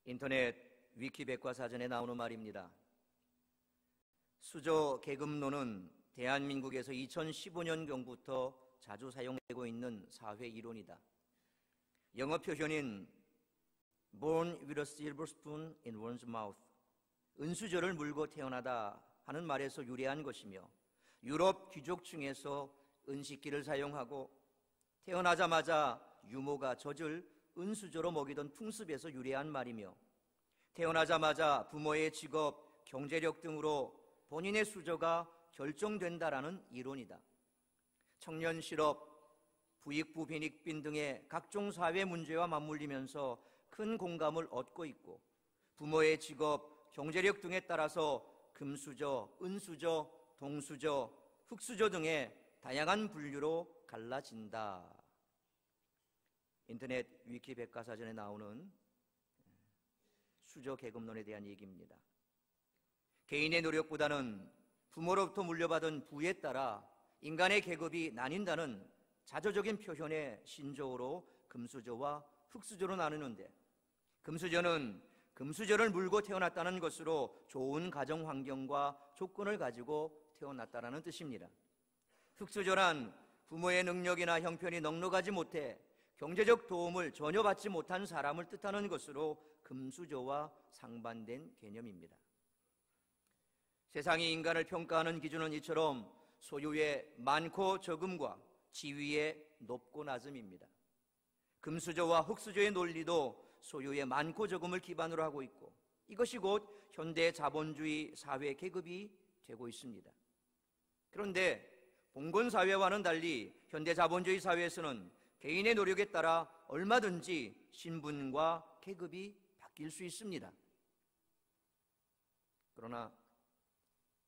인터넷 위키백과사전에 나오는 말입니다. 수저 계급론은 대한민국에서 2015년경부터 자주 사용되고 있는 사회 이론이다. 영어 표현인 Born with a silver spoon in one's mouth, 은수저를 물고 태어나다 하는 말에서 유래한 것이며, 유럽 귀족층에서 은식기를 사용하고 태어나자마자 유모가 젖을 은수저로 먹이던 풍습에서 유래한 말이며, 태어나자마자 부모의 직업, 경제력 등으로 본인의 수저가 결정된다라는 이론이다. 청년 실업, 부익부 빈익빈 등의 각종 사회 문제와 맞물리면서 큰 공감을 얻고 있고, 부모의 직업, 경제력 등에 따라서 금수저, 은수저, 동수저, 흙수저 등의 다양한 분류로 갈라진다. 인터넷 위키백과사전에 나오는 수저 계급론에 대한 얘기입니다. 개인의 노력보다는 부모로부터 물려받은 부에 따라 인간의 계급이 나뉜다는 자조적인 표현의 신조어로 금수저와 흙수저로 나누는데, 금수저는 금수저를 물고 태어났다는 것으로 좋은 가정 환경과 조건을 가지고 태어났다는 뜻입니다. 흙수저란 부모의 능력이나 형편이 넉넉하지 못해 경제적 도움을 전혀 받지 못한 사람을 뜻하는 것으로 금수저와 상반된 개념입니다. 세상이 인간을 평가하는 기준은 이처럼 소유의 많고 적음과 지위의 높고 낮음입니다. 금수저와 흙수저의 논리도 소유의 많고 적음을 기반으로 하고 있고, 이것이 곧 현대 자본주의 사회 계급이 되고 있습니다. 그런데 봉건 사회와는 달리 현대 자본주의 사회에서는 개인의 노력에 따라 얼마든지 신분과 계급이 바뀔 수 있습니다. 그러나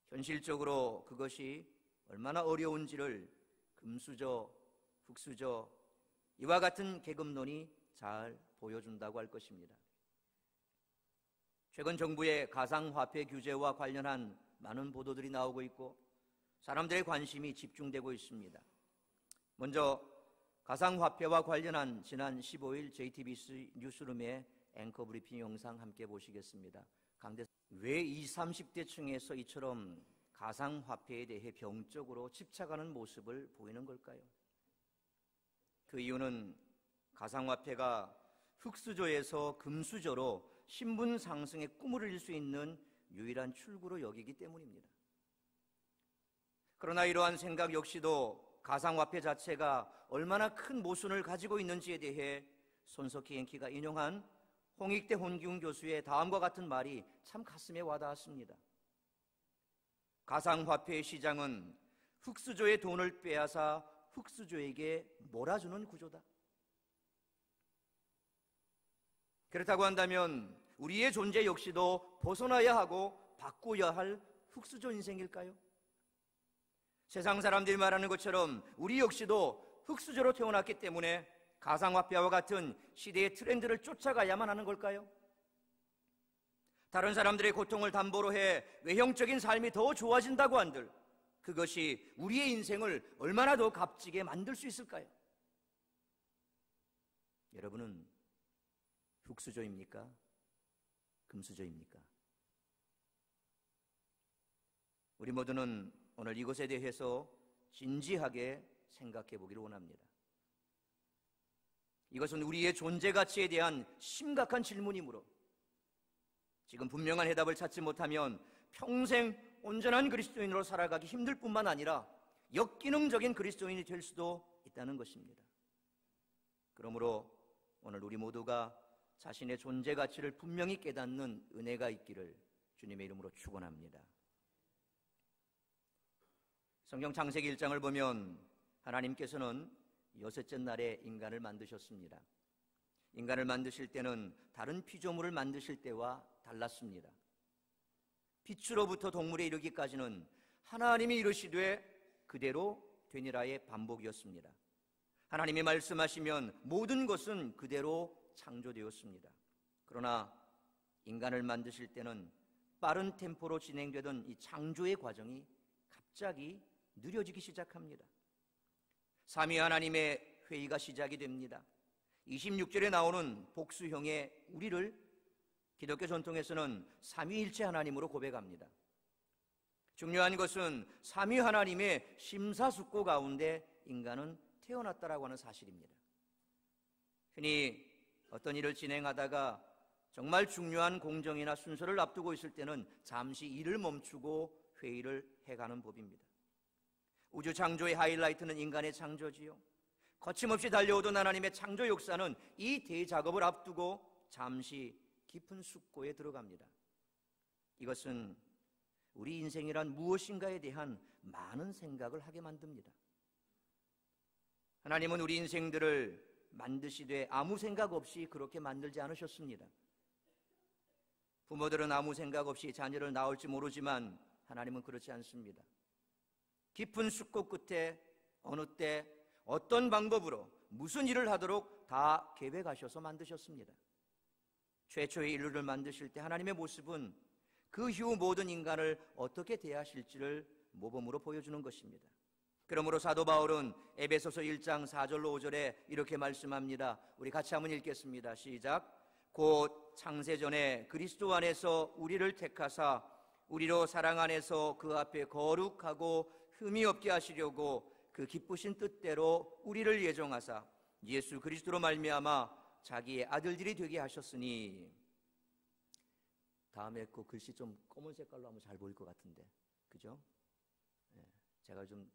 현실적으로 그것이 얼마나 어려운지를 금수저, 흙수저, 이와 같은 계급론이 잘 보여준다고 할 것입니다. 최근 정부의 가상화폐 규제와 관련한 많은 보도들이 나오고 있고, 사람들의 관심이 집중되고 있습니다. 먼저 가상화폐와 관련한 지난 15일 JTBC 뉴스룸의 앵커 브리핑 영상 함께 보시겠습니다. 왜 20, 30대 층에서 이처럼 가상화폐에 대해 병적으로 집착하는 모습을 보이는 걸까요? 그 이유는 가상화폐가 흙수저에서 금수저로 신분 상승의 꿈을 이룰 수 있는 유일한 출구로 여기기 때문입니다. 그러나 이러한 생각 역시도 가상화폐 자체가 얼마나 큰 모순을 가지고 있는지에 대해 손석희 앵키가 인용한 홍익대 혼기훈 교수의 다음과 같은 말이 참 가슴에 와닿았습니다. 가상화폐의 시장은 흙수저의 돈을 빼앗아 흙수저에게 몰아주는 구조다. 그렇다고 한다면 우리의 존재 역시도 벗어나야 하고 바꾸어야 할 흙수저 인생일까요? 세상 사람들이 말하는 것처럼 우리 역시도 흙수저로 태어났기 때문에 가상화폐와 같은 시대의 트렌드를 쫓아가야만 하는 걸까요? 다른 사람들의 고통을 담보로 해 외형적인 삶이 더 좋아진다고 한들 그것이 우리의 인생을 얼마나 더 값지게 만들 수 있을까요? 여러분은 흙수저입니까? 금수저입니까? 우리 모두는 오늘 이것에 대해서 진지하게 생각해 보기를 원합니다. 이것은 우리의 존재 가치에 대한 심각한 질문이므로 지금 분명한 해답을 찾지 못하면 평생 온전한 그리스도인으로 살아가기 힘들 뿐만 아니라 역기능적인 그리스도인이 될 수도 있다는 것입니다. 그러므로 오늘 우리 모두가 자신의 존재 가치를 분명히 깨닫는 은혜가 있기를 주님의 이름으로 축원합니다. 성경 창세기 1장을 보면 하나님께서는 여섯째 날에 인간을 만드셨습니다. 인간을 만드실 때는 다른 피조물을 만드실 때와 달랐습니다. 빛으로부터 동물에 이르기까지는 하나님이 이르시되 그대로 되니라의 반복이었습니다. 하나님이 말씀하시면 모든 것은 그대로 창조되었습니다. 그러나 인간을 만드실 때는 빠른 템포로 진행되던 이 창조의 과정이 갑자기 느려지기 시작합니다. 삼위 하나님의 회의가 시작이 됩니다. 26절에 나오는 복수형의 우리를 기독교 전통에서는 삼위일체 하나님으로 고백합니다. 중요한 것은 삼위 하나님의 심사숙고 가운데 인간은 태어났다라고 하는 사실입니다. 흔히 어떤 일을 진행하다가 정말 중요한 공정이나 순서를 앞두고 있을 때는 잠시 일을 멈추고 회의를 해가는 법입니다. 우주 창조의 하이라이트는 인간의 창조지요. 거침없이 달려오던 하나님의 창조 역사는 이 대작업을 앞두고 잠시 깊은 숙고에 들어갑니다. 이것은 우리 인생이란 무엇인가에 대한 많은 생각을 하게 만듭니다. 하나님은 우리 인생들을 만드시되 아무 생각 없이 그렇게 만들지 않으셨습니다. 부모들은 아무 생각 없이 자녀를 낳을지 모르지만 하나님은 그렇지 않습니다. 깊은 숙고 끝에 어느 때 어떤 방법으로 무슨 일을 하도록 다 계획하셔서 만드셨습니다. 최초의 인류를 만드실 때 하나님의 모습은 그 이후 모든 인간을 어떻게 대하실지를 모범으로 보여주는 것입니다. 그러므로 사도 바울은 에베소서 1장 4절로 5절에 이렇게 말씀합니다. 우리 같이 한번 읽겠습니다. 시작. 곧 창세전에 그리스도 안에서 우리를 택하사 우리로 사랑 안에서 그 앞에 거룩하고 흠이 없게 하시려고 그 기쁘신 뜻대로 우리를 예정하사 예수 그리스도로 말미암아 자기의 아들들이 되게 하셨으니. 다음에 그 글씨 좀 검은 색깔로 하면 잘 보일 것 같은데, 그죠? 제가 좀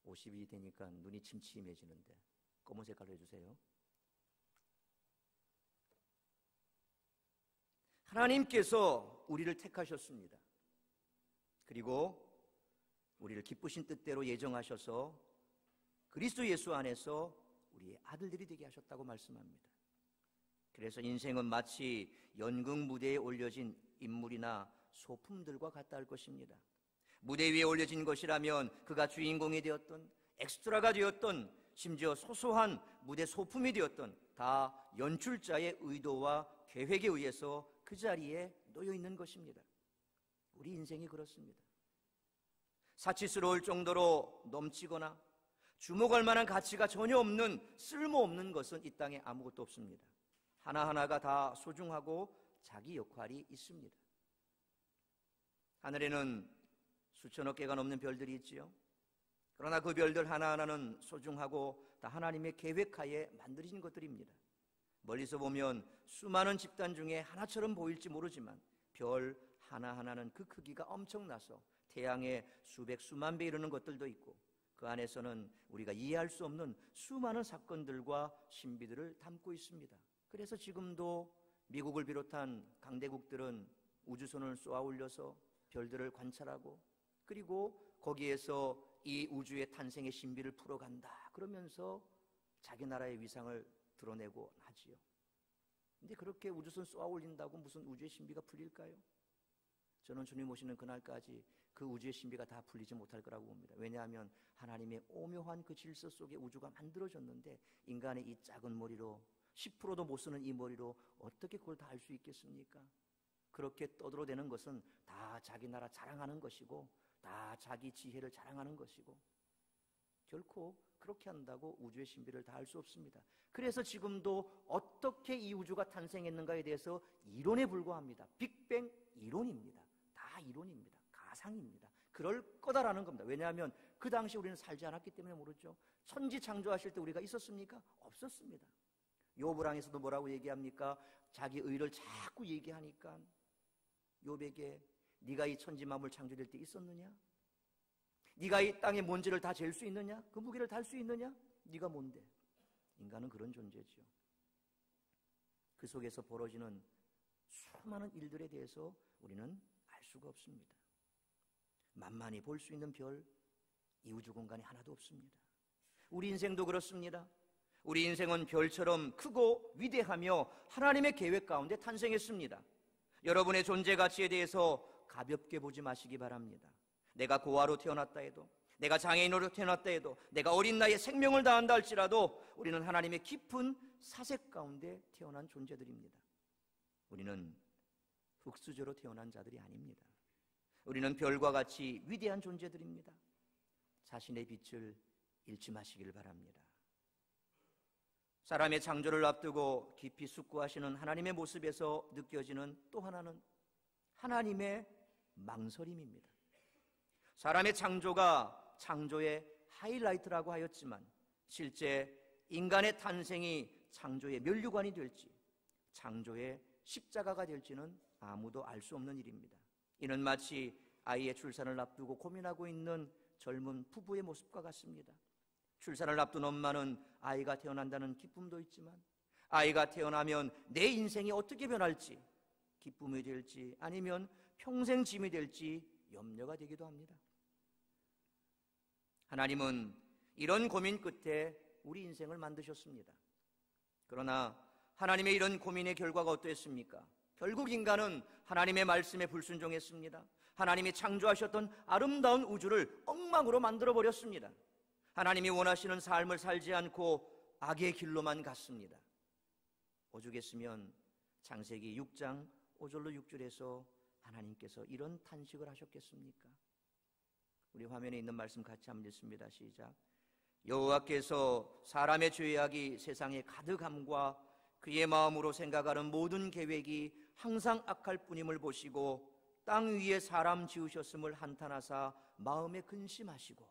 50이 되니까 눈이 침침해지는데 검은 색깔로 해주세요. 하나님께서 우리를 택하셨습니다. 그리고 우리를 기쁘신 뜻대로 예정하셔서 그리스도 예수 안에서 우리의 아들들이 되게 하셨다고 말씀합니다. 그래서 인생은 마치 연극 무대에 올려진 인물이나 소품들과 같다 할 것입니다. 무대 위에 올려진 것이라면 그가 주인공이 되었던, 엑스트라가 되었던, 심지어 소소한 무대 소품이 되었던 다 연출자의 의도와 계획에 의해서 그 자리에 놓여 있는 것입니다. 우리 인생이 그렇습니다. 사치스러울 정도로 넘치거나 주목할 만한 가치가 전혀 없는 쓸모없는 것은 이 땅에 아무것도 없습니다. 하나하나가 다 소중하고 자기 역할이 있습니다. 하늘에는 수천억 개가 넘는 별들이 있지요. 그러나 그 별들 하나하나는 소중하고 다 하나님의 계획하에 만들어진 것들입니다. 멀리서 보면 수많은 집단 중에 하나처럼 보일지 모르지만 별 하나하나는 그 크기가 엄청나서 태양의 수백 수만 배 이르는 것들도 있고 그 안에서는 우리가 이해할 수 없는 수많은 사건들과 신비들을 담고 있습니다. 그래서 지금도 미국을 비롯한 강대국들은 우주선을 쏘아 올려서 별들을 관찰하고 그리고 거기에서 이 우주의 탄생의 신비를 풀어간다 그러면서 자기 나라의 위상을 드러내고 하지요. 근데 그렇게 우주선 쏘아 올린다고 무슨 우주의 신비가 풀릴까요? 저는 주님 오시는 그날까지 그 우주의 신비가 다 풀리지 못할 거라고 봅니다. 왜냐하면 하나님의 오묘한 그 질서 속에 우주가 만들어졌는데 인간의 이 작은 머리로 10%도 못 쓰는 이 머리로 어떻게 그걸 다 알 수 있겠습니까? 그렇게 떠들어대는 것은 다 자기 나라 자랑하는 것이고 다 자기 지혜를 자랑하는 것이고 결코 그렇게 한다고 우주의 신비를 다 알 수 없습니다. 그래서 지금도 어떻게 이 우주가 탄생했는가에 대해서 이론에 불과합니다. 빅뱅 이론입니다. 다 이론입니다. 가상입니다. 그럴 거다라는 겁니다. 왜냐하면 그 당시 우리는 살지 않았기 때문에 모르죠. 천지 창조하실 때 우리가 있었습니까? 없었습니다. 욥을항에서도 뭐라고 얘기합니까? 자기 의를 자꾸 얘기하니까 욥에게 네가 이 천지 만물 창조될 때 있었느냐? 네가 이 땅의 먼지를 다 잴 수 있느냐? 그 무게를 달 수 있느냐? 네가 뭔데? 인간은 그런 존재죠. 그 속에서 벌어지는 수많은 일들에 대해서 우리는 알 수가 없습니다. 만만히 볼 수 있는 별, 이 우주 공간에 하나도 없습니다. 우리 인생도 그렇습니다. 우리 인생은 별처럼 크고 위대하며 하나님의 계획 가운데 탄생했습니다. 여러분의 존재 가치에 대해서 가볍게 보지 마시기 바랍니다. 내가 고아로 태어났다 해도, 내가 장애인으로 태어났다 해도, 내가 어린 나이에 생명을 다한다 할지라도 우리는 하나님의 깊은 사색 가운데 태어난 존재들입니다. 우리는 흙수저로 태어난 자들이 아닙니다. 우리는 별과 같이 위대한 존재들입니다. 자신의 빛을 잃지 마시길 바랍니다. 사람의 창조를 앞두고 깊이 숙고하시는 하나님의 모습에서 느껴지는 또 하나는 하나님의 망설임입니다. 사람의 창조가 창조의 하이라이트라고 하였지만 실제 인간의 탄생이 창조의 면류관이 될지 창조의 십자가가 될지는 아무도 알 수 없는 일입니다. 이는 마치 아이의 출산을 앞두고 고민하고 있는 젊은 부부의 모습과 같습니다. 출산을 앞둔 엄마는 아이가 태어난다는 기쁨도 있지만 아이가 태어나면 내 인생이 어떻게 변할지, 기쁨이 될지 아니면 평생 짐이 될지 염려가 되기도 합니다. 하나님은 이런 고민 끝에 우리 인생을 만드셨습니다. 그러나 하나님의 이런 고민의 결과가 어떠했습니까? 결국 인간은 하나님의 말씀에 불순종했습니다. 하나님이 창조하셨던 아름다운 우주를 엉망으로 만들어버렸습니다. 하나님이 원하시는 삶을 살지 않고 악의 길로만 갔습니다. 오죽했으면 창세기 6장 5절로 6절에서 하나님께서 이런 탄식을 하셨겠습니까? 우리 화면에 있는 말씀 같이 한번 읽습니다. 시작. 여호와께서 사람의 죄악이 세상에 가득함과 그의 마음으로 생각하는 모든 계획이 항상 악할 뿐임을 보시고 땅 위에 사람 지으셨음을 한탄하사 마음에 근심하시고.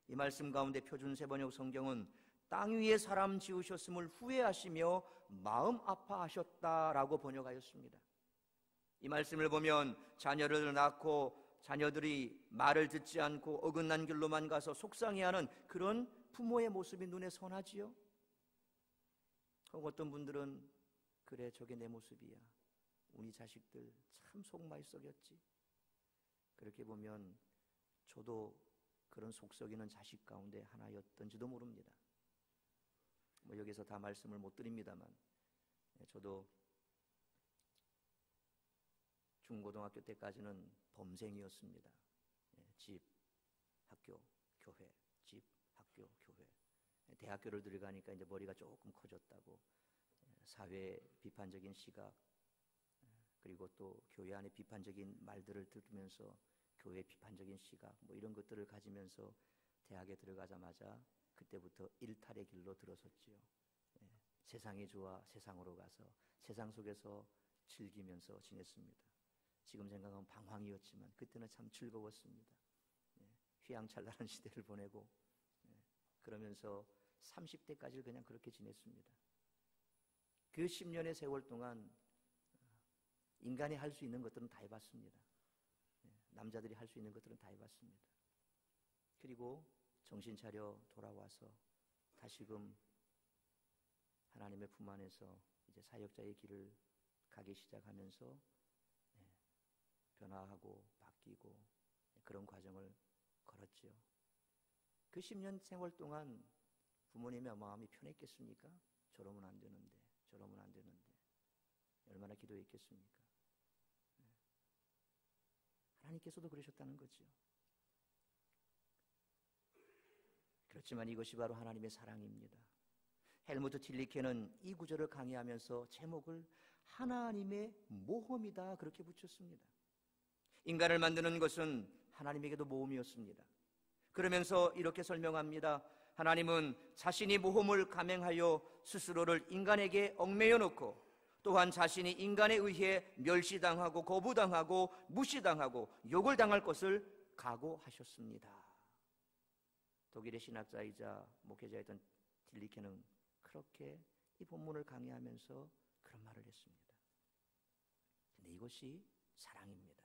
이 말씀 가운데 표준세번역 성경은 땅 위에 사람 지으셨음을 후회하시며 마음 아파하셨다라고 번역하였습니다. 이 말씀을 보면 자녀를 낳고 자녀들이 말을 듣지 않고 어긋난 길로만 가서 속상해하는 그런 부모의 모습이 눈에 선하지요. 어떤 분들은 그래 저게 내 모습이야, 우리 자식들 참 속 많이 썩였지. 그렇게 보면 저도 그런 속 썩이는 자식 가운데 하나였던지도 모릅니다. 여기서 다 말씀을 못 드립니다만 저도 중고등학교 때까지는 범생이었습니다. 집, 학교, 교회, 집, 학교, 교회. 대학교를 들어가니까 이제 머리가 조금 커졌다고 사회 비판적인 시각, 그리고 또 교회 안에 비판적인 말들을 들으면서 교회 비판적인 시각 이런 것들을 가지면서 대학에 들어가자마자 그때부터 일탈의 길로 들어섰지요. 세상이 좋아 세상으로 가서 세상 속에서 즐기면서 지냈습니다. 지금 생각하면 방황이었지만 그때는 참 즐거웠습니다. 휘황찬란한 시대를 보내고 그러면서 30대까지를 그냥 그렇게 지냈습니다. 그 10년의 세월 동안 인간이 할 수 있는 것들은 다 해봤습니다. 남자들이 할 수 있는 것들은 다 해봤습니다. 그리고 정신 차려 돌아와서 다시금 하나님의 품 안에서 이제 사역자의 길을 가기 시작하면서 변화하고 바뀌고 그런 과정을 걸었지요. 그 10년 생활 동안 부모님의 마음이 편했겠습니까? 저러면 안 되는데, 저러면 안 되는데 얼마나 기도했겠습니까? 하나님께서도 그러셨다는 거죠. 그렇지만 이것이 바로 하나님의 사랑입니다. 헬무트 틸리케는 이 구절을 강의하면서 제목을 하나님의 모험이다 그렇게 붙였습니다. 인간을 만드는 것은 하나님에게도 모험이었습니다. 그러면서 이렇게 설명합니다. 하나님은 자신이 모험을 감행하여 스스로를 인간에게 얽매여 놓고 또한 자신이 인간에 의해 멸시당하고 거부당하고 무시당하고 욕을 당할 것을 각오하셨습니다. 독일의 신학자이자 목회자였던 딜리케는 그렇게 이 본문을 강의하면서 그런 말을 했습니다. 근데 이것이 사랑입니다.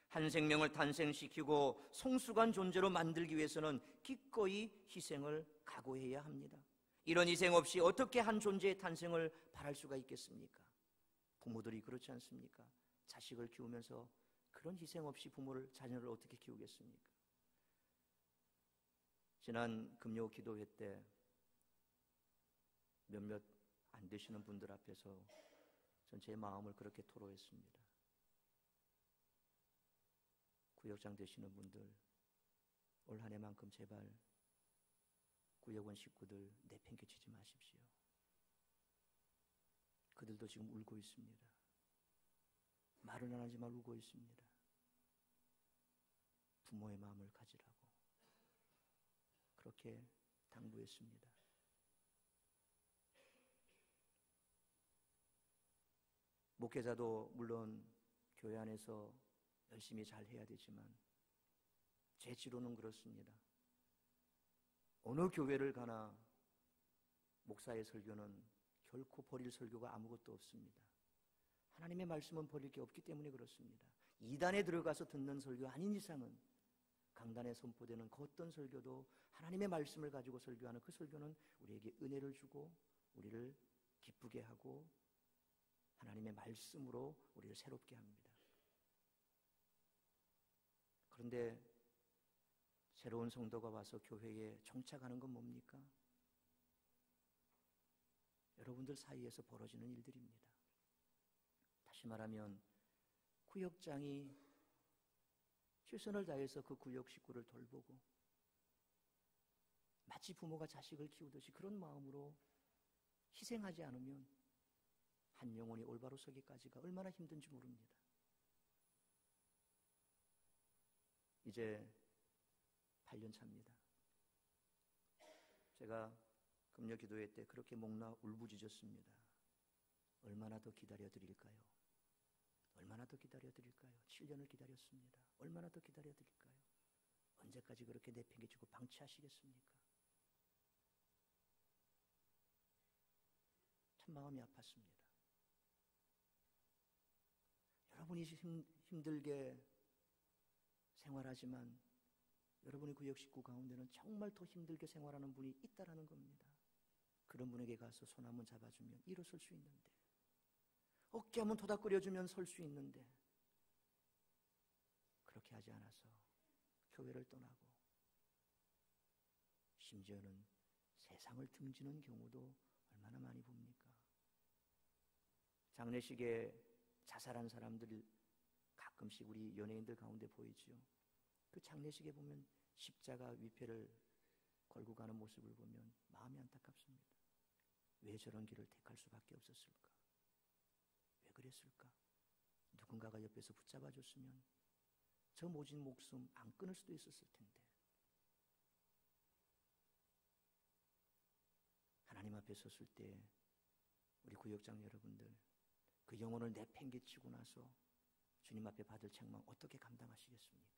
한 생명을 탄생시키고 성숙한 존재로 만들기 위해서는 기꺼이 희생을 각오해야 합니다. 이런 희생 없이 어떻게 한 존재의 탄생을 바랄 수가 있겠습니까? 부모들이 그렇지 않습니까? 자식을 키우면서 그런 희생 없이 자녀를 어떻게 키우겠습니까? 지난 금요 기도회 때 몇몇 안 되시는 분들 앞에서 전 제 마음을 그렇게 토로했습니다. 구역장 되시는 분들 올 한 해만큼 제발 구역원 식구들 내팽개치지 마십시오. 그들도 지금 울고 있습니다. 말은 안 하지만 울고 있습니다. 부모의 마음을 가지라고 그렇게 당부했습니다. 목회자도 물론 교회 안에서 열심히 잘 해야 되지만 제 지로는 그렇습니다. 어느 교회를 가나 목사의 설교는 결코 버릴 설교가 아무것도 없습니다. 하나님의 말씀은 버릴 게 없기 때문에 그렇습니다. 이단에 들어가서 듣는 설교 아닌 이상은 강단에 선포되는 그 어떤 설교도 하나님의 말씀을 가지고 설교하는 그 설교는 우리에게 은혜를 주고 우리를 기쁘게 하고 하나님의 말씀으로 우리를 새롭게 합니다. 그런데 새로운 성도가 와서 교회에 정착하는 건 뭡니까? 여러분들 사이에서 벌어지는 일들입니다. 다시 말하면 구역장이 최선을 다해서 그 구역 식구를 돌보고 마치 부모가 자식을 키우듯이 그런 마음으로 희생하지 않으면 한 영혼이 올바로 서기까지가 얼마나 힘든지 모릅니다. 이제 8년 차입니다. 제가 금요 기도회 때 그렇게 목나 울부짖었습니다. 얼마나 더 기다려 드릴까요? 얼마나 더 기다려 드릴까요? 7년을 기다렸습니다. 얼마나 더 기다려 드릴까요? 언제까지 그렇게 내팽개치고 방치하시겠습니까? 참 마음이 아팠습니다. 여러분이 힘들게 생활하지만 여러분의 구역 식구 가운데는 정말 더 힘들게 생활하는 분이 있다라는 겁니다. 그런 분에게 가서 손 한번 잡아주면 일어설 수 있는데, 어깨 한번 토닥거려주면 설 수 있는데, 그렇게 하지 않아서 교회를 떠나고 심지어는 세상을 등지는 경우도 얼마나 많이 봅니까? 장례식에 자살한 사람들 가끔씩 우리 연예인들 가운데 보이지요. 그 장례식에 보면 십자가 위패를 걸고 가는 모습을 보면 마음이 안타깝습니다. 왜 저런 길을 택할 수밖에 없었을까? 왜 그랬을까? 누군가가 옆에서 붙잡아 줬으면 저 모진 목숨 안 끊을 수도 있었을 텐데. 하나님 앞에 섰을 때 우리 구역장 여러분들 그 영혼을 내팽개치고 나서 주님 앞에 받을 책망 어떻게 감당하시겠습니까?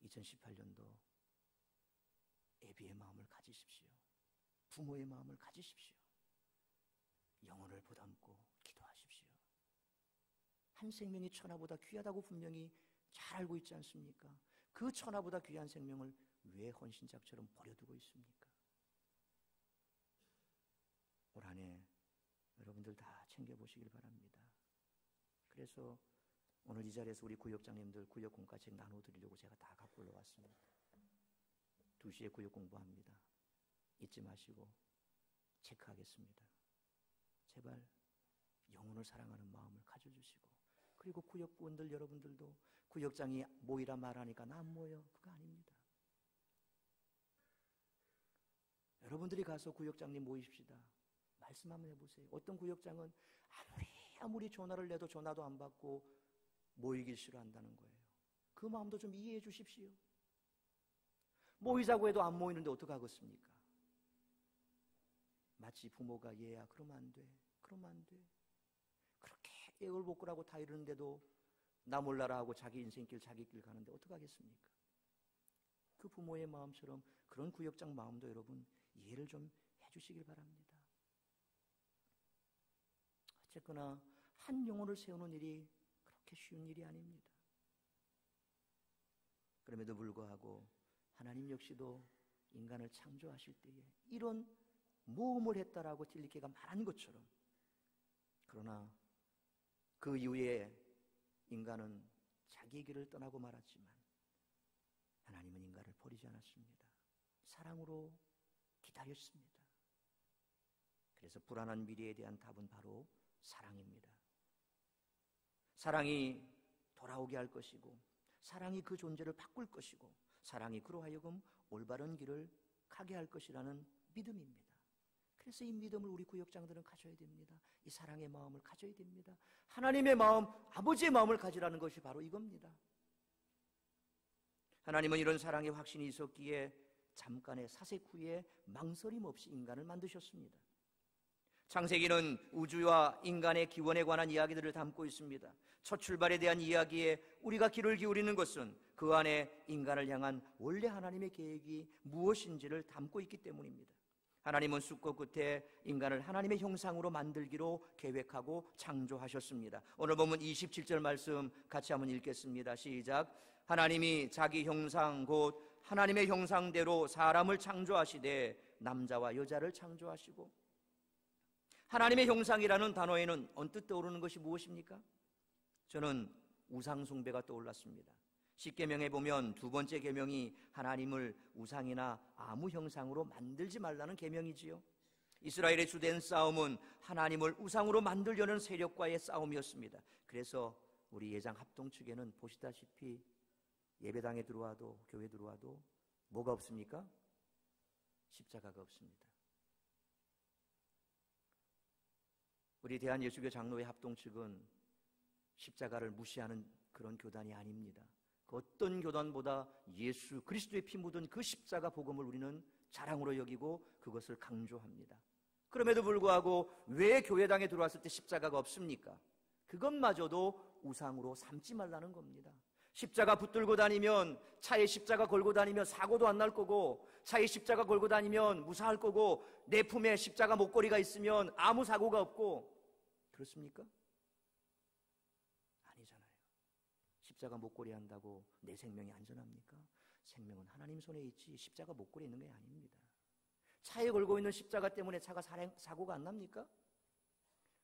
2018년도 애비의 마음을 가지십시오. 부모의 마음을 가지십시오. 영혼을 보담고 기도하십시오. 한 생명이 천하보다 귀하다고 분명히 잘 알고 있지 않습니까? 그 천하보다 귀한 생명을 왜 헌신작처럼 버려두고 있습니까? 올 한 해 여러분들 다 챙겨보시길 바랍니다. 그래서 오늘 이 자리에서 우리 구역장님들 구역 공과책 나눠드리려고 제가 다 갖고 올라왔습니다. 2시에 구역 공부합니다. 잊지 마시고 체크하겠습니다. 제발 영혼을 사랑하는 마음을 가져주시고, 그리고 구역분들 여러분들도 구역장이 모이라 말하니까 나 안 모여, 그거 아닙니다. 여러분들이 가서 구역장님 모이십시다. 말씀 한번 해보세요. 어떤 구역장은 아무리 전화를 내도 전화도 안 받고 모이길 싫어한다는 거예요. 그 마음도 좀 이해해 주십시오. 모이자고 해도 안 모이는데 어떡하겠습니까? 마치 부모가 얘야 그러면 안 돼, 그러면 안 돼, 그렇게 애걸복걸하고 다 이러는데도 나 몰라라 하고 자기 인생길 자기 길 가는데 어떡하겠습니까? 그 부모의 마음처럼 그런 구역장 마음도 여러분 이해를 좀 해주시길 바랍니다. 어쨌거나 한 영혼을 세우는 일이 그렇게 쉬운 일이 아닙니다. 그럼에도 불구하고 하나님 역시도 인간을 창조하실 때에 이런 모험을 했다라고 딜리케가 말한 것처럼, 그러나 그 이후에 인간은 자기의 길을 떠나고 말았지만 하나님은 인간을 버리지 않았습니다. 사랑으로 기다렸습니다. 그래서 불안한 미래에 대한 답은 바로 사랑입니다. 사랑이 돌아오게 할 것이고, 사랑이 그 존재를 바꿀 것이고, 사랑이 그로 하여금 올바른 길을 가게 할 것이라는 믿음입니다. 그래서 이 믿음을 우리 구역장들은 가져야 됩니다. 이 사랑의 마음을 가져야 됩니다. 하나님의 마음, 아버지의 마음을 가지라는 것이 바로 이겁니다. 하나님은 이런 사랑의 확신이 있었기에 잠깐의 사색 후에 망설임 없이 인간을 만드셨습니다. 창세기는 우주와 인간의 기원에 관한 이야기들을 담고 있습니다. 첫 출발에 대한 이야기에 우리가 귀를 기울이는 것은 그 안에 인간을 향한 원래 하나님의 계획이 무엇인지를 담고 있기 때문입니다. 하나님은 숫고 끝에 인간을 하나님의 형상으로 만들기로 계획하고 창조하셨습니다. 오늘 보면 27절 말씀 같이 한번 읽겠습니다. 시작. 하나님이 자기 형상 곧 하나님의 형상대로 사람을 창조하시되 남자와 여자를 창조하시고. 하나님의 형상이라는 단어에는 언뜻 떠오르는 것이 무엇입니까? 저는 우상 숭배가 떠올랐습니다. 십계명에 보면 두 번째 계명이 하나님을 우상이나 아무 형상으로 만들지 말라는 계명이지요. 이스라엘의 주된 싸움은 하나님을 우상으로 만들려는 세력과의 싸움이었습니다. 그래서 우리 예장 합동 측에는 보시다시피 예배당에 들어와도 교회 들어와도 뭐가 없습니까? 십자가가 없습니다. 우리 대한예수교 장로회 합동 측은 십자가를 무시하는 그런 교단이 아닙니다. 그 어떤 교단보다 예수 그리스도의 피 묻은 그 십자가 복음을 우리는 자랑으로 여기고 그것을 강조합니다. 그럼에도 불구하고 왜 교회당에 들어왔을 때 십자가가 없습니까? 그것마저도 우상으로 삼지 말라는 겁니다. 십자가 붙들고 다니면, 차에 십자가 걸고 다니면 사고도 안 날 거고, 차에 십자가 걸고 다니면 무사할 거고, 내 품에 십자가 목걸이가 있으면 아무 사고가 없고, 그렇습니까? 아니잖아요. 십자가 목걸이 한다고 내 생명이 안전합니까? 생명은 하나님 손에 있지 십자가 목걸이 있는 게 아닙니다. 차에 걸고 있는 십자가 때문에 차가 사고가 안 납니까?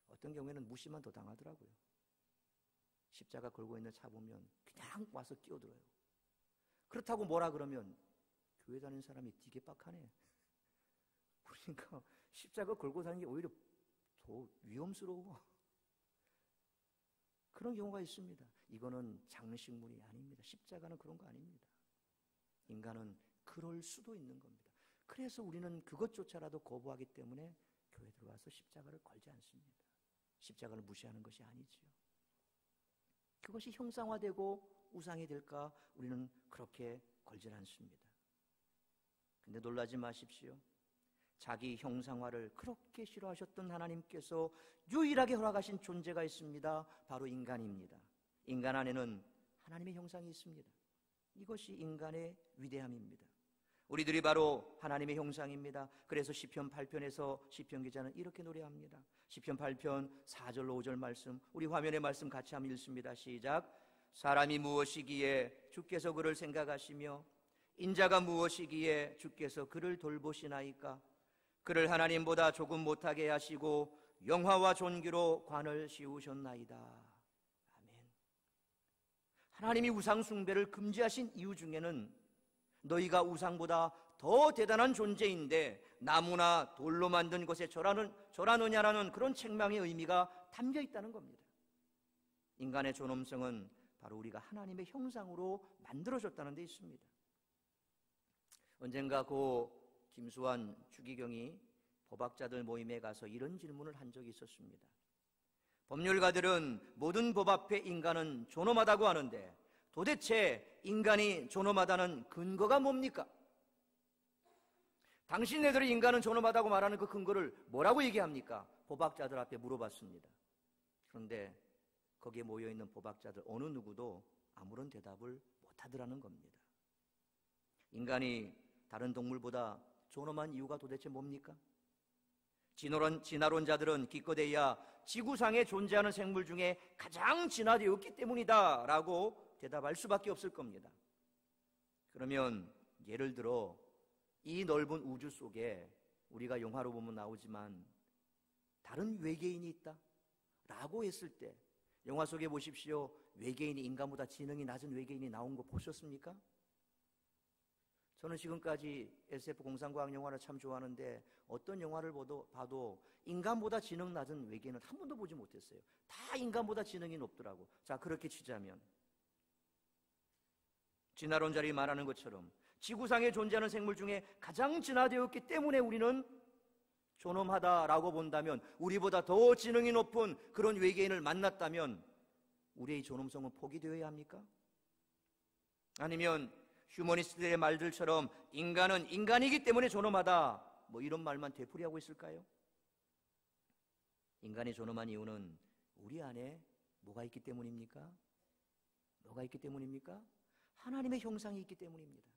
어떤 경우에는 무시만 더 당하더라고요. 십자가 걸고 있는 차 보면 그냥 와서 끼어들어요. 그렇다고 뭐라 그러면 교회 다니는 사람이 되게 빡하네. 그러니까 십자가 걸고 다니는 게 오히려 더 위험스러워. 그런 경우가 있습니다. 이거는 장식물이 아닙니다. 십자가는 그런 거 아닙니다. 인간은 그럴 수도 있는 겁니다. 그래서 우리는 그것조차라도 거부하기 때문에 교회 들어와서 십자가를 걸지 않습니다. 십자가를 무시하는 것이 아니지요. 그것이 형상화되고 우상이 될까? 우리는 그렇게 걸질 않습니다. 근데 놀라지 마십시오. 자기 형상화를 그렇게 싫어하셨던 하나님께서 유일하게 허락하신 존재가 있습니다. 바로 인간입니다. 인간 안에는 하나님의 형상이 있습니다. 이것이 인간의 위대함입니다. 우리들이 바로 하나님의 형상입니다. 그래서 시편 8편에서 시편 기자는 이렇게 노래합니다. 시편 8편 4절로 5절 말씀, 우리 화면의 말씀 같이 한번 읽습니다. 시작. 사람이 무엇이기에 주께서 그를 생각하시며 인자가 무엇이기에 주께서 그를 돌보시나이까. 그를 하나님보다 조금 못하게 하시고 영화와 존귀로 관을 씌우셨나이다. 아멘. 하나님이 우상 숭배를 금지하신 이유 중에는 너희가 우상보다 더 대단한 존재인데 나무나 돌로 만든 것에 절하느냐라는 그런 책망의 의미가 담겨 있다는 겁니다. 인간의 존엄성은 바로 우리가 하나님의 형상으로 만들어졌다는 데 있습니다. 언젠가 고 김수환 추기경이 법학자들 모임에 가서 이런 질문을 한 적이 있었습니다. 법률가들은 모든 법 앞에 인간은 존엄하다고 하는데 도대체 인간이 존엄하다는 근거가 뭡니까? 당신네들이 인간은 존엄하다고 말하는 그 근거를 뭐라고 얘기합니까? 법학자들 앞에 물어봤습니다. 그런데 거기에 모여있는 법학자들 어느 누구도 아무런 대답을 못하더라는 겁니다. 인간이 다른 동물보다 존엄한 이유가 도대체 뭡니까? 진화론자들은 기껏해야 지구상에 존재하는 생물 중에 가장 진화되었기 때문이다 라고 대답할 수밖에 없을 겁니다. 그러면 예를 들어 이 넓은 우주 속에 우리가 영화로 보면 나오지만 다른 외계인이 있다 라고 했을 때 영화 속에 보십시오. 외계인이 인간보다 지능이 낮은 외계인이 나온 거 보셨습니까? 저는 지금까지 SF 공상과학 영화를 참 좋아하는데 어떤 영화를 봐도 인간보다 지능 낮은 외계인은 한 번도 보지 못했어요. 다 인간보다 지능이 높더라고. 자, 그렇게 치자면 진화론자들이 말하는 것처럼 지구상에 존재하는 생물 중에 가장 진화되었기 때문에 우리는 존엄하다라고 본다면, 우리보다 더 지능이 높은 그런 외계인을 만났다면 우리의 존엄성은 포기되어야 합니까? 아니면 휴머니스트들의 말들처럼 인간은 인간이기 때문에 존엄하다, 뭐 이런 말만 되풀이하고 있을까요? 인간이 존엄한 이유는 우리 안에 뭐가 있기 때문입니까? 뭐가 있기 때문입니까? 하나님의 형상이 있기 때문입니다.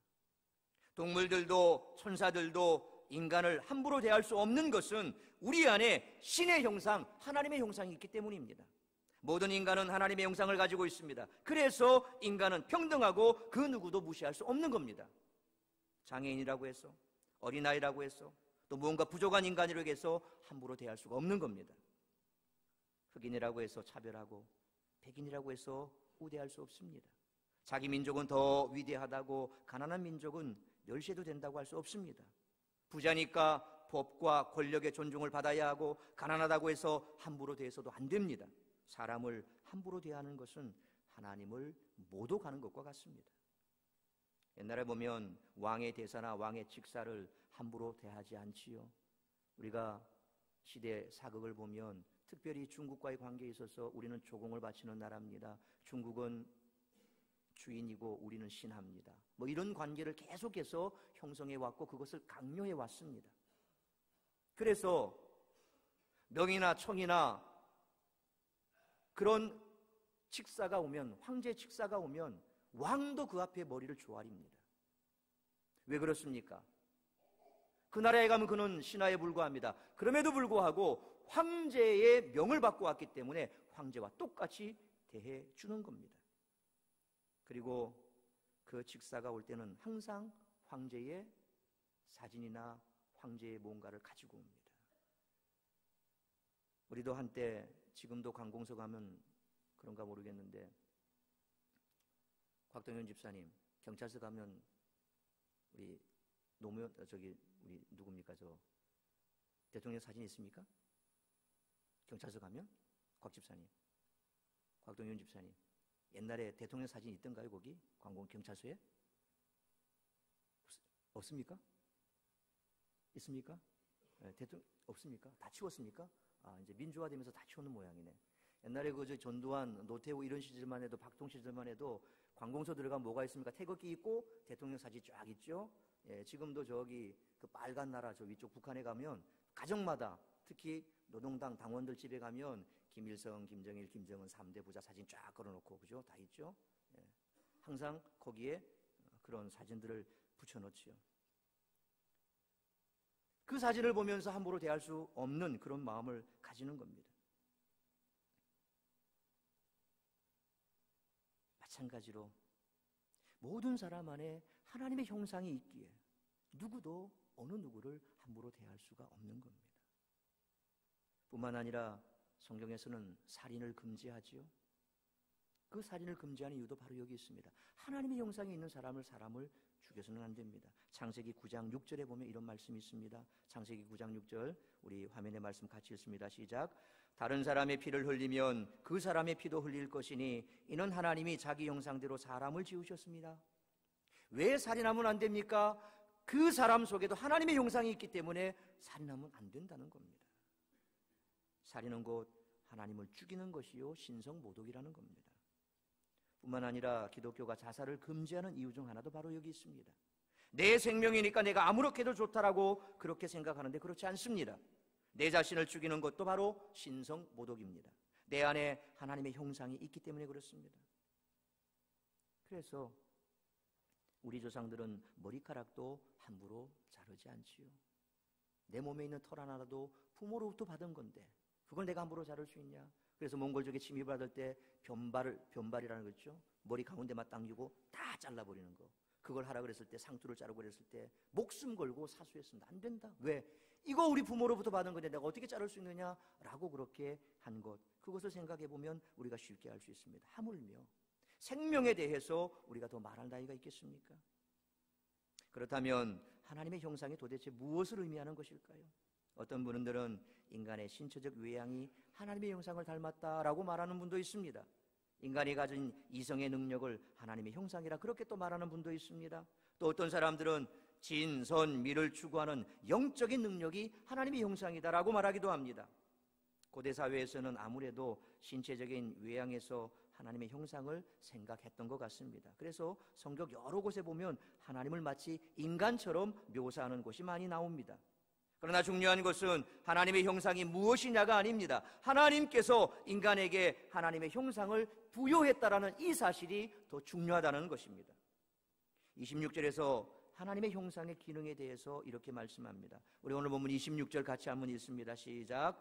동물들도 천사들도 인간을 함부로 대할 수 없는 것은 우리 안에 신의 형상, 하나님의 형상이 있기 때문입니다. 모든 인간은 하나님의 형상을 가지고 있습니다. 그래서 인간은 평등하고 그 누구도 무시할 수 없는 겁니다. 장애인이라고 해서, 어린아이라고 해서, 또 무언가 부족한 인간이라고 해서 함부로 대할 수가 없는 겁니다. 흑인이라고 해서 차별하고 백인이라고 해서 우대할 수 없습니다. 자기 민족은 더 위대하다고 가난한 민족은 멸시해도 된다고 할 수 없습니다. 부자니까 법과 권력의 존중을 받아야 하고 가난하다고 해서 함부로 대해서도 안 됩니다. 사람을 함부로 대하는 것은 하나님을 모독하는 것과 같습니다. 옛날에 보면 왕의 대사나 왕의 직사를 함부로 대하지 않지요. 우리가 시대 사극을 보면 특별히 중국과의 관계에 있어서 우리는 조공을 바치는 나라입니다. 중국은 주인이고 우리는 신하입니다. 뭐 이런 관계를 계속해서 형성해 왔고 그것을 강요해 왔습니다. 그래서 명이나 청이나 그런 직사가 오면, 황제 직사가 오면 왕도 그 앞에 머리를 조아립니다. 왜 그렇습니까? 그 나라에 가면 그는 신하에 불과합니다. 그럼에도 불구하고 황제의 명을 받고 왔기 때문에 황제와 똑같이 대해 주는 겁니다. 그리고 그 직사가 올 때는 항상 황제의 사진이나 황제의 뭔가를 가지고 옵니다. 우리도 한때, 지금도 관공서 가면 그런가 모르겠는데, 곽동현 집사님, 경찰서 가면 우리 노무현, 우리 누굽니까? 저 대통령 사진 있습니까? 경찰서 가면? 곽 집사님, 곽동현 집사님, 옛날에 대통령 사진 있던가요? 거기 관공 경찰서에? 없습니까? 있습니까? 네, 대통령 없습니까? 다 치웠습니까? 이제 민주화되면서 다 치우는 모양이네. 옛날에 그 전두환, 노태우 이런 시절만 해도, 박통 시절만 해도 관공서 들어가면 뭐가 있습니까? 태극기 있고 대통령 사진 쫙 있죠. 예, 지금도 저기 그 빨간 나라 저 위쪽 북한에 가면 가정마다, 특히 노동당 당원들 집에 가면 김일성, 김정일, 김정은 3대 부자 사진 쫙 걸어놓고, 그죠? 다 있죠. 예, 항상 거기에 그런 사진들을 붙여놓지요. 그 사진을 보면서 함부로 대할 수 없는 그런 마음을 가지는 겁니다. 마찬가지로 모든 사람 안에 하나님의 형상이 있기에 누구도 어느 누구를 함부로 대할 수가 없는 겁니다. 뿐만 아니라 성경에서는 살인을 금지하지요. 그 살인을 금지하는 이유도 바로 여기 있습니다. 하나님의 형상이 있는 사람을 죽여서는 안 됩니다. 창세기 9장 6절에 보면 이런 말씀이 있습니다. 창세기 9장 6절, 우리 화면에 말씀 같이 읽습니다. 시작. 다른 사람의 피를 흘리면 그 사람의 피도 흘릴 것이니 이는 하나님이 자기 형상대로 사람을 지으셨습니다. 왜 살인하면 안 됩니까? 그 사람 속에도 하나님의 형상이 있기 때문에 살인하면 안 된다는 겁니다. 살인은 곧 하나님을 죽이는 것이요 신성모독이라는 겁니다. 뿐만 아니라 기독교가 자살을 금지하는 이유 중 하나도 바로 여기 있습니다. 내 생명이니까 내가 아무렇게 해도 좋다라고 그렇게 생각하는데 그렇지 않습니다. 내 자신을 죽이는 것도 바로 신성모독입니다. 내 안에 하나님의 형상이 있기 때문에 그렇습니다. 그래서 우리 조상들은 머리카락도 함부로 자르지 않지요. 내 몸에 있는 털 하나라도 부모로부터 받은 건데 그걸 내가 함부로 자를 수 있냐? 그래서 몽골족에 침입받을 때 변발이라는 거 있죠. 머리 가운데만 당기고 다 잘라버리는 거. 그걸 하라 그랬을 때, 상투를 자르고 그랬을 때 목숨 걸고 사수했습니다. 안 된다. 왜? 이거 우리 부모로부터 받은 건데 내가 어떻게 자를 수 있느냐? 라고 그렇게 한 것. 그것을 생각해 보면 우리가 쉽게 알 수 있습니다. 하물며 생명에 대해서 우리가 더 말할 나이가 있겠습니까? 그렇다면 하나님의 형상이 도대체 무엇을 의미하는 것일까요? 어떤 분들은 인간의 신체적 외양이 하나님의 형상을 닮았다라고 말하는 분도 있습니다. 인간이 가진 이성의 능력을 하나님의 형상이라 그렇게 또 말하는 분도 있습니다. 또 어떤 사람들은 진, 선, 미를 추구하는 영적인 능력이 하나님의 형상이다라고 말하기도 합니다. 고대 사회에서는 아무래도 신체적인 외양에서 하나님의 형상을 생각했던 것 같습니다. 그래서 성경 여러 곳에 보면 하나님을 마치 인간처럼 묘사하는 곳이 많이 나옵니다. 그러나 중요한 것은 하나님의 형상이 무엇이냐가 아닙니다. 하나님께서 인간에게 하나님의 형상을 부여했다라는 이 사실이 더 중요하다는 것입니다. 26절에서 하나님의 형상의 기능에 대해서 이렇게 말씀합니다. 우리 오늘 본문 26절 같이 한번 읽습니다. 시작.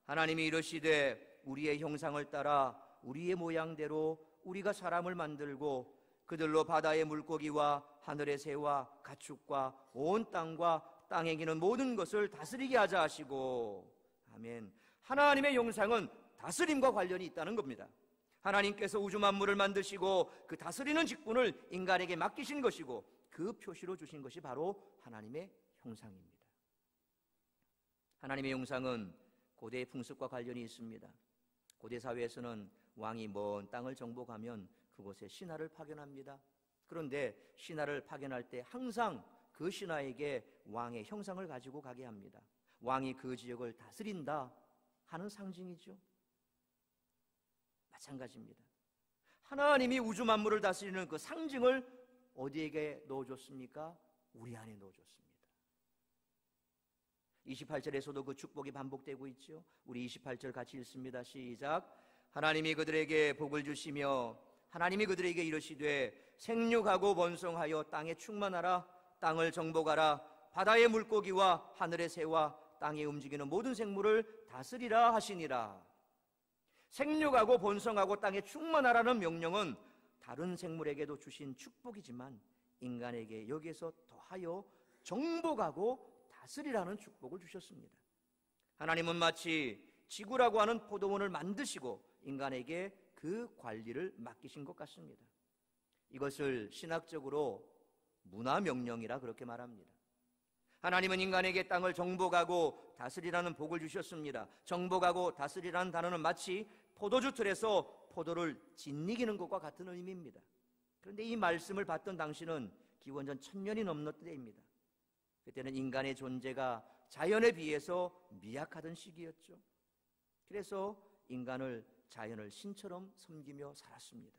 하나님이 이르시되 우리의 형상을 따라 우리의 모양대로 우리가 사람을 만들고 그들로 바다의 물고기와 하늘의 새와 가축과 온 땅과 땅에 기는 모든 것을 다스리게 하자 하시고. 아멘. 하나님의 형상은 다스림과 관련이 있다는 겁니다. 하나님께서 우주 만물을 만드시고 그 다스리는 직분을 인간에게 맡기신 것이고 그 표시로 주신 것이 바로 하나님의 형상입니다. 하나님의 형상은 고대의 풍습과 관련이 있습니다. 고대 사회에서는 왕이 먼 땅을 정복하면 그곳에 신하를 파견합니다. 그런데 신하를 파견할 때 항상 그 신하에게 왕의 형상을 가지고 가게 합니다. 왕이 그 지역을 다스린다 하는 상징이죠. 마찬가지입니다. 하나님이 우주 만물을 다스리는 그 상징을 어디에게 넣어줬습니까? 우리 안에 넣어줬습니다. 28절에서도 그 축복이 반복되고 있죠. 우리 28절 같이 읽습니다. 시작. 하나님이 그들에게 복을 주시며 하나님이 그들에게 이르시되 생육하고 번성하여 땅에 충만하라. 땅을 정복하라. 바다의 물고기와 하늘의 새와 땅에 움직이는 모든 생물을 다스리라 하시니라. 생육하고 번성하고 땅에 충만하라는 명령은 다른 생물에게도 주신 축복이지만 인간에게 여기에서 더하여 정복하고 다스리라는 축복을 주셨습니다. 하나님은 마치 지구라고 하는 포도원을 만드시고 인간에게 그 관리를 맡기신 것 같습니다. 이것을 신학적으로 문화명령이라 그렇게 말합니다. 하나님은 인간에게 땅을 정복하고 다스리라는 복을 주셨습니다. 정복하고 다스리라는 단어는 마치 포도주 틀에서 포도를 짓이기는 것과 같은 의미입니다. 그런데 이 말씀을 받던 당시는 기원전 1000년이 넘는 때입니다. 그때는 인간의 존재가 자연에 비해서 미약하던 시기였죠. 그래서 자연을 신처럼 섬기며 살았습니다.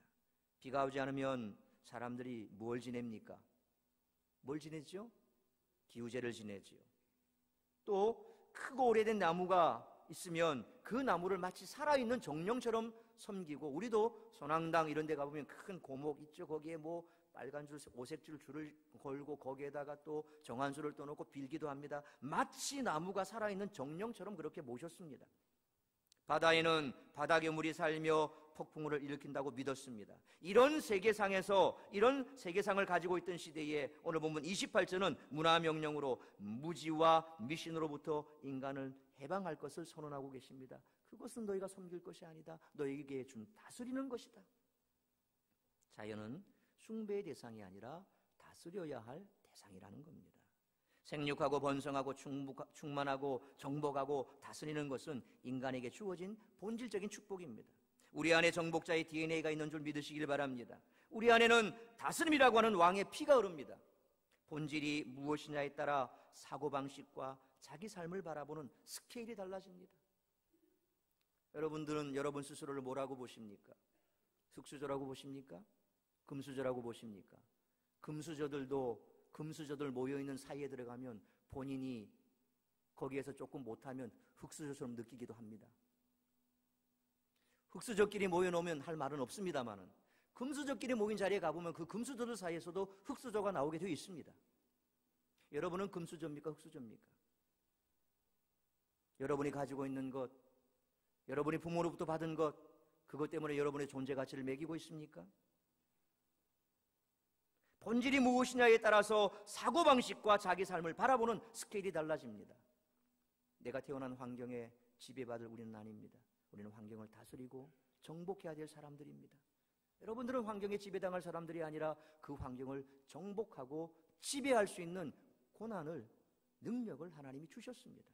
비가 오지 않으면 사람들이 뭘 지냅니까? 뭘 지내죠? 기우제를 지내지요. 또 크고 오래된 나무가 있으면 그 나무를 마치 살아있는 정령처럼 섬기고, 우리도 선앙당 이런 데 가보면 큰 고목 있죠. 거기에 뭐 빨간 줄, 오색줄 줄을 걸고 거기에다가 또 정한수를 떠놓고 빌기도 합니다. 마치 나무가 살아있는 정령처럼 그렇게 모셨습니다. 바다에는 바다괴물이 살며 폭풍우를 일으킨다고 믿었습니다. 이런 세계상을 가지고 있던 시대에 오늘 본문 28절은 문화명령으로 무지와 미신으로부터 인간을 해방할 것을 선언하고 계십니다. 그것은 너희가 섬길 것이 아니다. 너희에게 준 다스리는 것이다. 자연은 숭배의 대상이 아니라 다스려야 할 대상이라는 겁니다. 생육하고 번성하고 충만하고 정복하고 다스리는 것은 인간에게 주어진 본질적인 축복입니다. 우리 안에 정복자의 DNA가 있는 줄 믿으시길 바랍니다. 우리 안에는 다스림이라고 하는 왕의 피가 흐릅니다. 본질이 무엇이냐에 따라 사고방식과 자기 삶을 바라보는 스케일이 달라집니다. 여러분들은 여러분 스스로를 뭐라고 보십니까? 흙수저라고 보십니까? 금수저라고 보십니까? 금수저들 모여있는 사이에 들어가면 본인이 거기에서 조금 못하면 흙수저처럼 느끼기도 합니다. 흙수저끼리 모여놓으면 할 말은 없습니다만은 금수저끼리 모인 자리에 가보면 그 금수저들 사이에서도 흙수저가 나오게 되어 있습니다. 여러분은 금수저입니까? 흙수저입니까? 여러분이 가지고 있는 것, 여러분이 부모로부터 받은 것, 그것 때문에 여러분의 존재 가치를 매기고 있습니까? 본질이 무엇이냐에 따라서 사고방식과 자기 삶을 바라보는 스케일이 달라집니다. 내가 태어난 환경에 지배받을 우리는 아닙니다. 우리는 환경을 다스리고 정복해야 될 사람들입니다. 여러분들은 환경에 지배당할 사람들이 아니라 그 환경을 정복하고 지배할 수 있는 고난을, 능력을 하나님이 주셨습니다.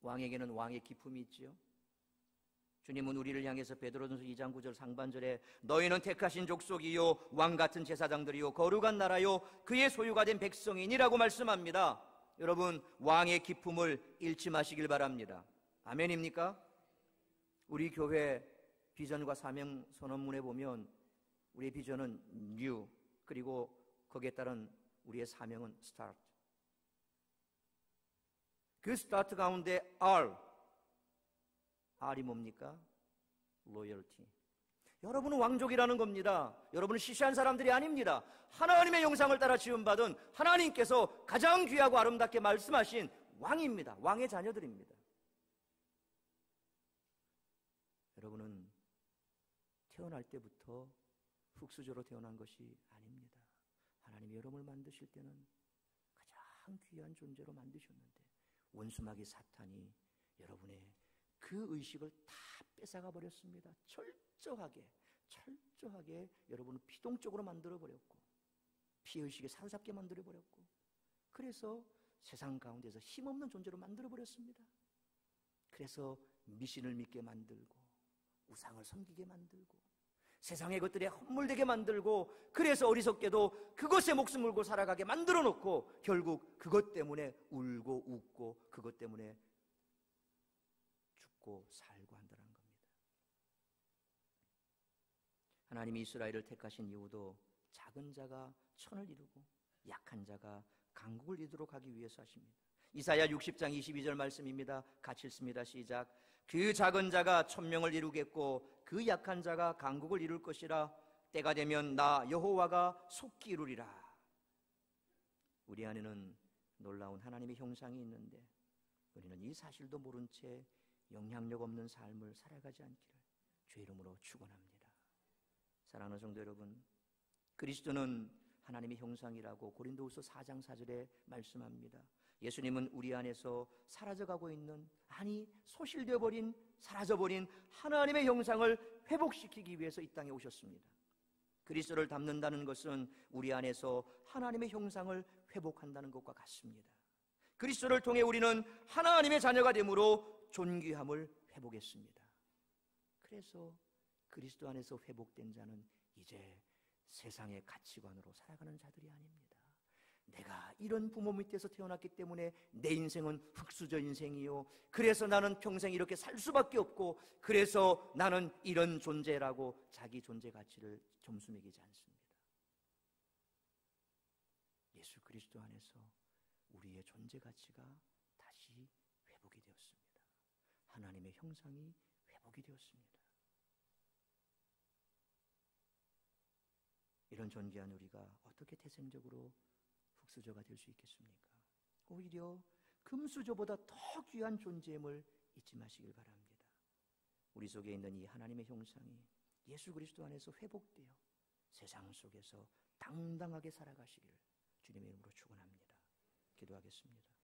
왕에게는 왕의 기품이 있지요. 주님은 우리를 향해서 베드로전서 2장 9절 상반절에 너희는 택하신 족속이요 왕같은 제사장들이요 거룩한 나라요 그의 소유가 된 백성이니라고 말씀합니다. 여러분, 왕의 기품을 잃지 마시길 바랍니다. 아멘입니까? 우리 교회 비전과 사명 선언문에 보면 우리의 비전은 new, 그리고 거기에 따른 우리의 사명은 start. 그 스타트 가운데 R이 뭡니까? loyalty. 여러분은 왕족이라는 겁니다. 여러분은 시시한 사람들이 아닙니다. 하나님의 형상을 따라 지음받은 하나님께서 가장 귀하고 아름답게 말씀하신 왕입니다. 왕의 자녀들입니다. 여러분은 태어날 때부터 흙수저로 태어난 것이 아닙니다. 하나님이 여러분을 만드실 때는 가장 귀한 존재로 만드셨는데 원수마귀 사탄이 여러분의 그 의식을 다 뺏어가 버렸습니다. 철저하게 여러분을 피동적으로 만들어버렸고 피의식에 사로잡게 만들어버렸고 그래서 세상 가운데서 힘없는 존재로 만들어버렸습니다. 그래서 미신을 믿게 만들고 우상을 섬기게 만들고 세상의 것들에 헛물되게 만들고 그래서 어리석게도 그것에 목숨 걸고 살아가게 만들어 놓고 결국 그것 때문에 울고 웃고 그것 때문에 죽고 살고 한다는 겁니다. 하나님이 이스라엘을 택하신 이유도 작은 자가 천을 이루고 약한 자가 강국을 이루도록 하기 위해서 하십니다. 이사야 60장 22절 말씀입니다. 같이 읽습니다. 시작. 그 작은 자가 천명을 이루겠고 그 약한 자가 강국을 이룰 것이라. 때가 되면 나 여호와가 속히 이루리라. 우리 안에는 놀라운 하나님의 형상이 있는데 우리는 이 사실도 모른 채 영향력 없는 삶을 살아가지 않기를 주의 이름으로 축원합니다. 사랑하는 성도 여러분, 그리스도는 하나님의 형상이라고 고린도후서 4장 4절에 말씀합니다. 예수님은 우리 안에서 사라져가고 있는, 아니 소실되어 버린, 사라져버린 하나님의 형상을 회복시키기 위해서 이 땅에 오셨습니다. 그리스도를 닮는다는 것은 우리 안에서 하나님의 형상을 회복한다는 것과 같습니다. 그리스도를 통해 우리는 하나님의 자녀가 되므로 존귀함을 회복했습니다. 그래서 그리스도 안에서 회복된 자는 이제 세상의 가치관으로 살아가는 자들이 아닙니다. 내가 이런 부모 밑에서 태어났기 때문에 내 인생은 흙수저 인생이요, 그래서 나는 평생 이렇게 살 수밖에 없고 그래서 나는 이런 존재라고 자기 존재 가치를 점수 매기지 않습니다. 예수 그리스도 안에서 우리의 존재 가치가 다시 회복이 되었습니다. 하나님의 형상이 회복이 되었습니다. 이런 존귀한 우리가 어떻게 태생적으로 흙수저가 될 수 있겠습니까? 오히려 금수저보다 더 귀한 존재임을 잊지 마시길 바랍니다. 우리 속에 있는 이 하나님의 형상이 예수 그리스도 안에서 회복되어 세상 속에서 당당하게 살아가시길 주님의 이름으로 축원합니다. 기도하겠습니다.